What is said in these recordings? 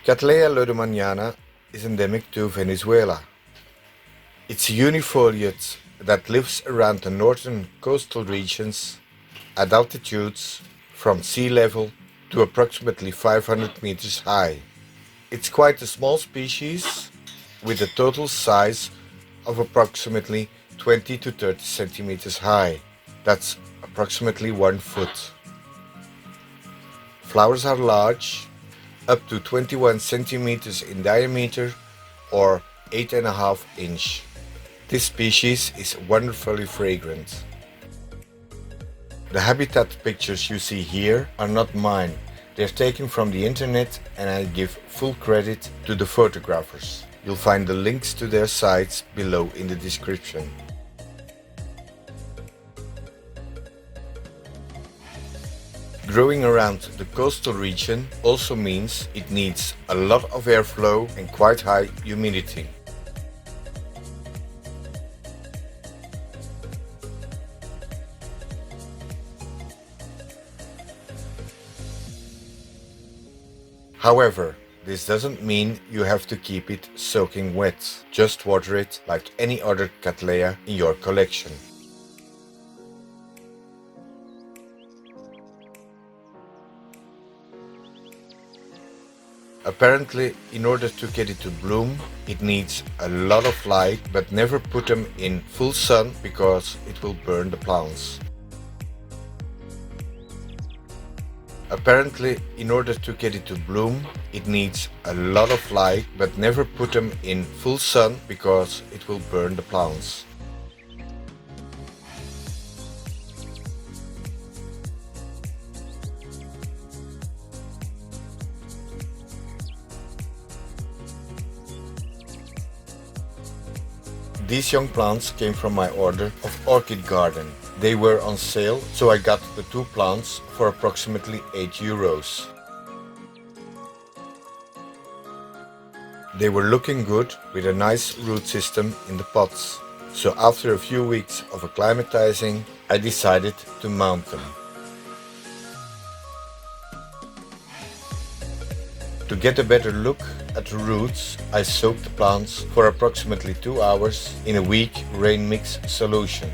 Cattleya Lueddemanniana is endemic to Venezuela. It's a unifoliate that lives around the northern coastal regions at altitudes from sea level to approximately 500 meters high. It's quite a small species with a total size of approximately 20 to 30 centimeters high. That's approximately 1 foot. Flowers are large, up to 21 centimeters in diameter or 8.5 inch. This species is wonderfully fragrant. The habitat pictures you see here are not mine. They're taken from the internet and I give full credit to the photographers. You'll find the links to their sites below in the description. Growing around the coastal region also means it needs a lot of airflow and quite high humidity. However, this doesn't mean you have to keep it soaking wet. Just water it like any other Cattleya in your collection. Apparently, in order to get it to bloom, it needs a lot of light, but never put them in full sun because it will burn the plants. Apparently, in order to get it to bloom, it needs a lot of light, but never put them in full sun because it will burn the plants. These young plants came from my order of Orchid garden. They were on sale, so I got the 2 plants for approximately €8. They were looking good with a nice root system in the pots. So after a few weeks of acclimatizing, I decided to mount them. To get a better look at the roots, I soaked the plants for approximately 2 hours in a weak rain mix solution.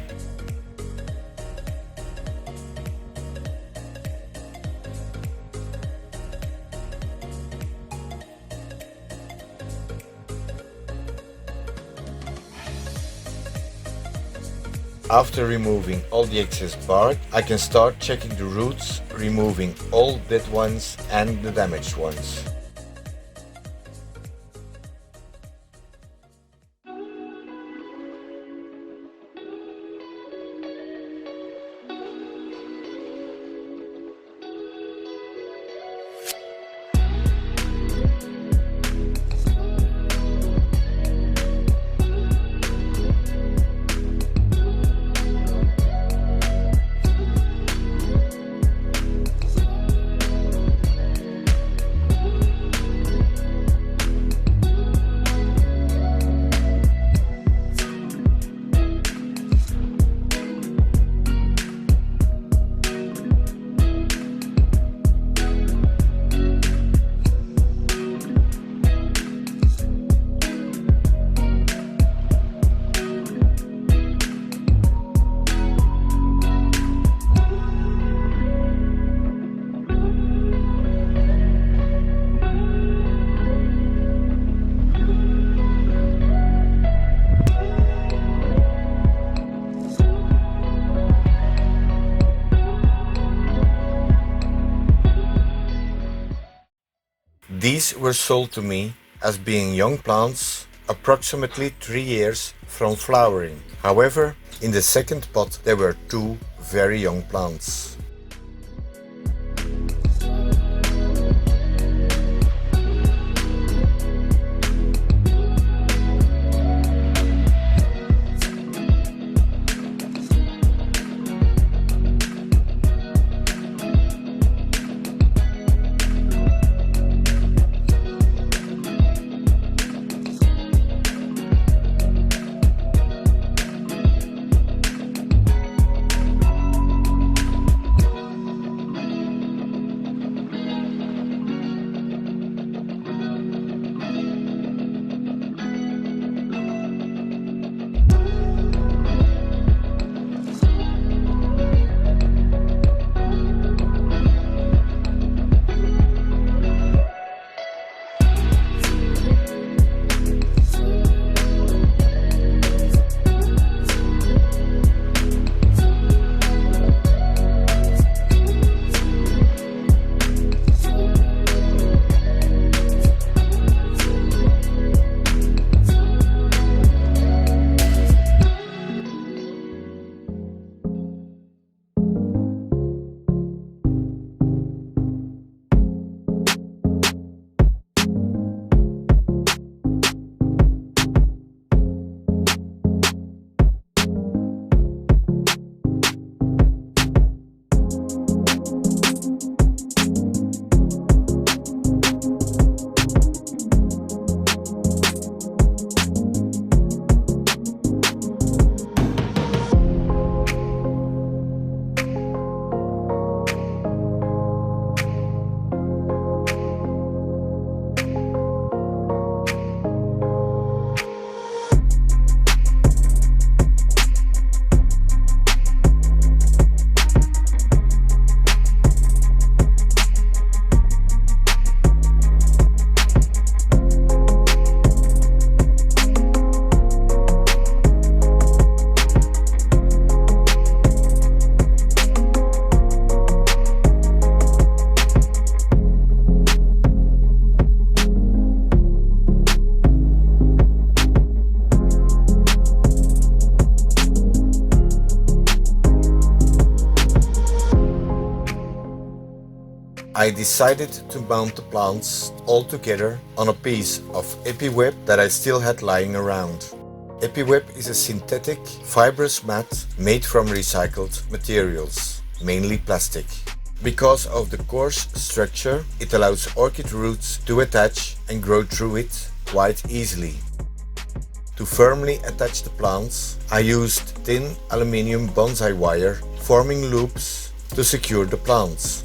After removing all the excess bark, I can start checking the roots, removing all dead ones and the damaged ones. These were sold to me as being young plants, approximately 3 years from flowering. However, in the second pot there were 2 very young plants. I decided to mount the plants all together on a piece of EpiWeb that I still had lying around. EpiWeb is a synthetic, fibrous mat made from recycled materials, mainly plastic. Because of the coarse structure, it allows orchid roots to attach and grow through it quite easily. To firmly attach the plants, I used thin aluminium bonsai wire, forming loops to secure the plants.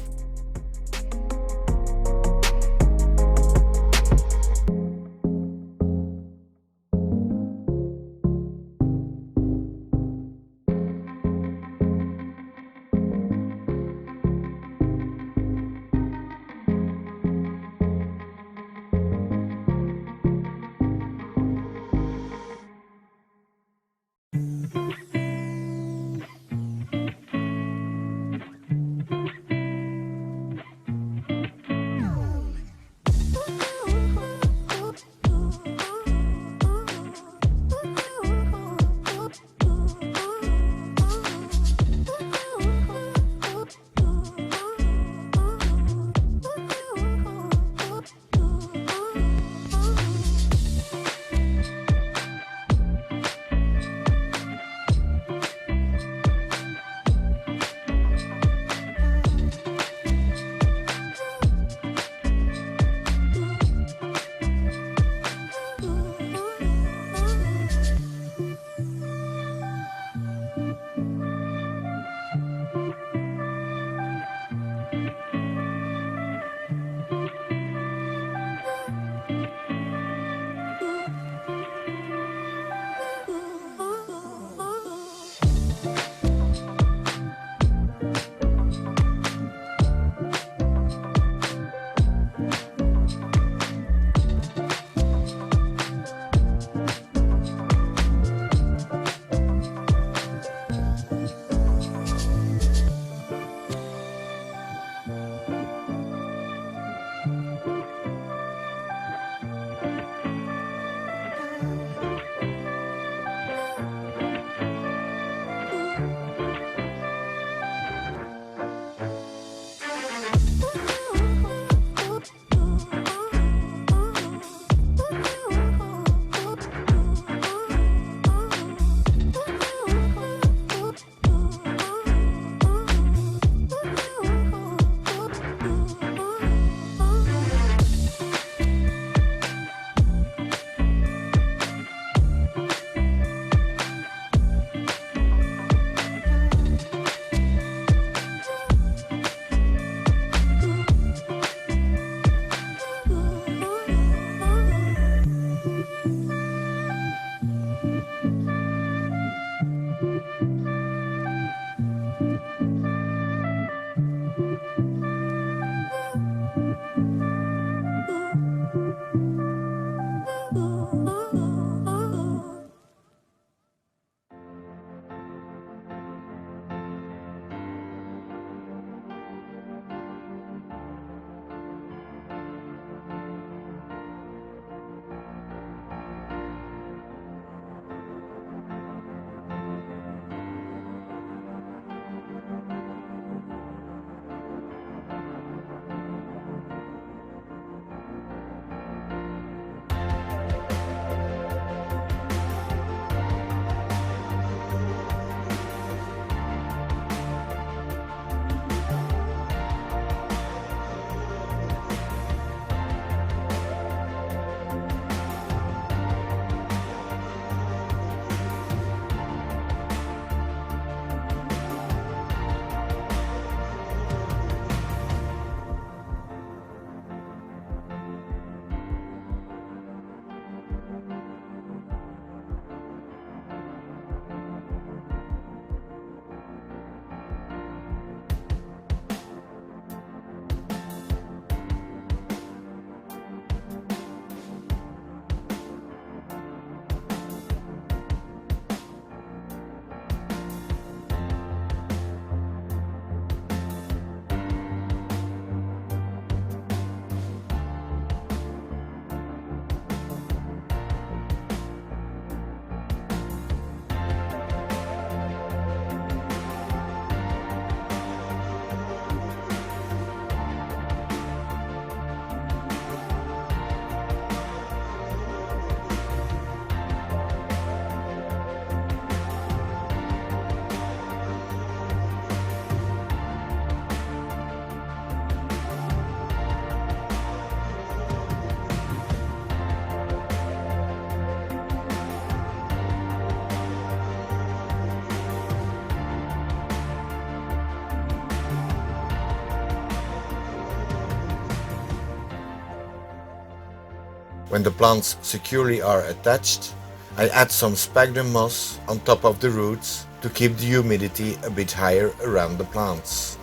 When the plants securely are attached, I add some sphagnum moss on top of the roots to keep the humidity a bit higher around the plants.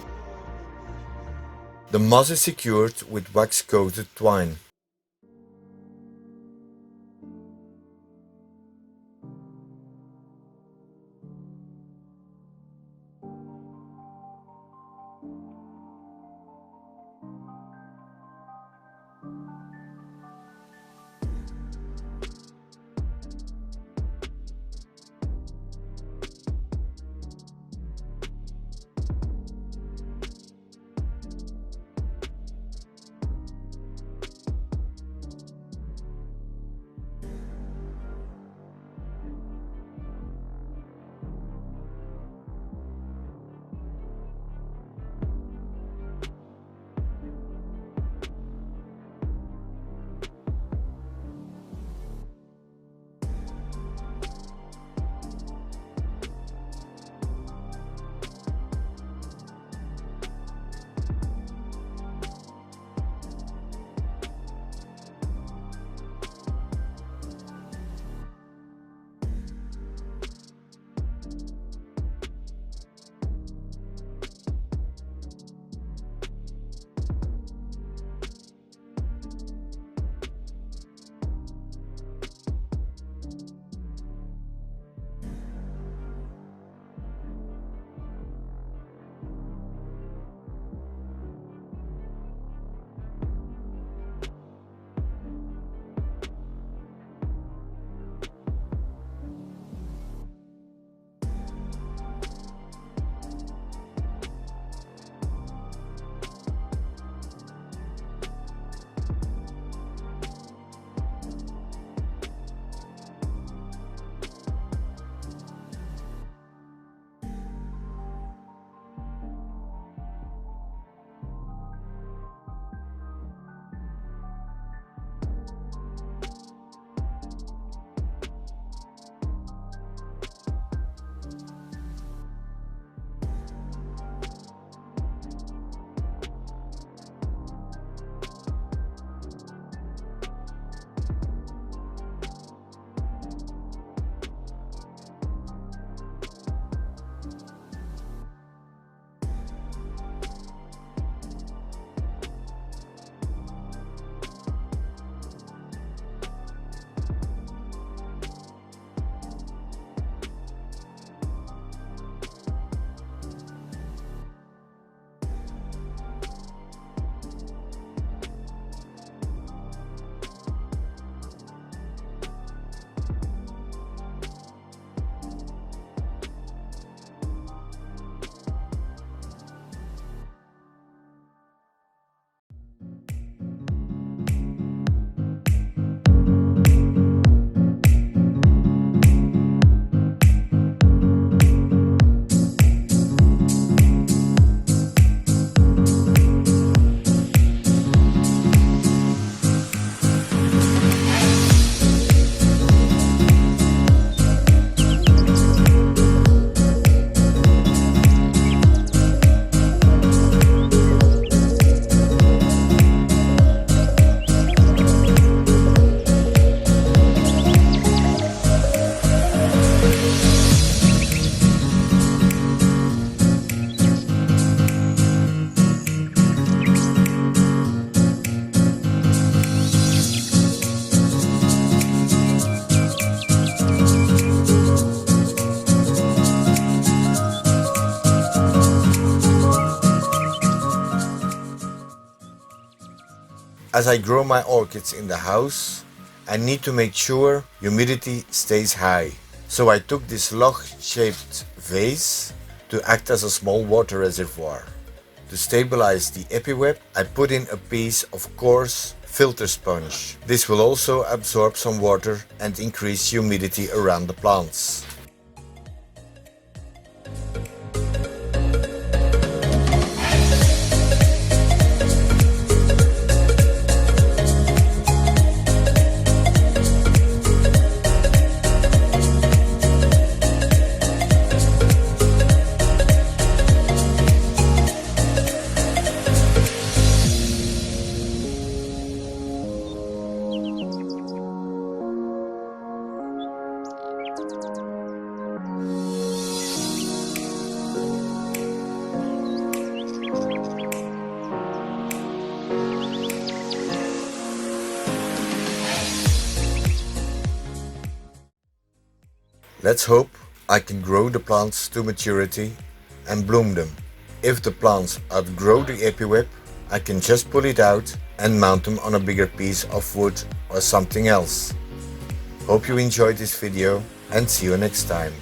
The moss is secured with wax-coated twine. As I grow my orchids in the house, I need to make sure humidity stays high. So I took this log-shaped vase to act as a small water reservoir. To stabilize the EpiWeb, I put in a piece of coarse filter sponge. This will also absorb some water and increase humidity around the plants. Let's hope I can grow the plants to maturity and bloom them. If the plants outgrow the EpiWeb, I can just pull it out and mount them on a bigger piece of wood or something else. Hope you enjoyed this video and see you next time.